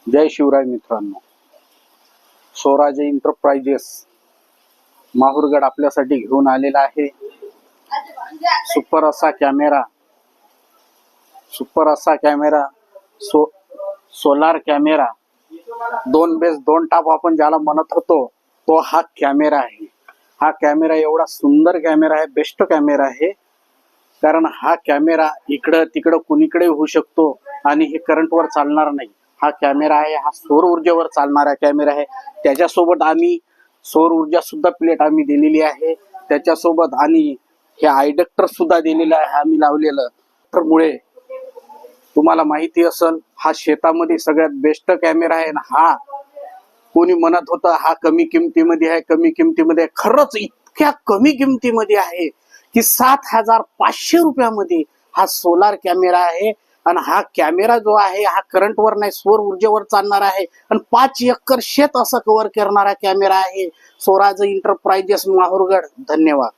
जय शिवराय मित्रांनो, स्वराज एंटरप्राइजेस माहुरगड आपल्यासाठी घेऊन आलेला आहे सुपर असा camera solar camera 2 base 2 top आपण ज्याला म्हणत होतो तो हा कॅमेरा आहे। हा कॅमेरा एवढा सुंदर कॅमेरा आहे, बेस्ट कॅमेरा आहे, कारण हा कॅमेरा इकडं तिकडं कुणीकडे होऊ शकतो आणि हे करंटवर चालणार नाही। हा कॅमेरा आहे, हा सौर ऊर्जेवर चालणारा कॅमेरा आहे। त्याच्यासोबत आम्ही सौर ऊर्जा सुद्धा प्लेट आम्ही दिलेली आहे त्याच्यासोबत, आणि हे आयडक्टर सुद्धा दिलेलं आहे आम्ही लावलेलं। तर मुळे तुम्हाला माहिती असेल हा शेतामध्ये सगळ्यात बेस्ट कॅमेरा आहे। हा कोणी म्हणत होतं हा कमी किमतीमध्ये आहे, कमी किमतीमध्ये, खरंच इतक्या कमी किमतीमध्ये आहे की 7,500 रुपयामध्ये हा सोलार कॅमेरा आहे। आणि हा कॅमेरा जो आहे हा करंटवर नाही, सौर ऊर्जेवर चालणार आहे आणि 5 एकर शेत असं कव्हर करणारा कॅमेरा आहे। स्वराज एंटरप्राइजेस माहुरगड। धन्यवाद।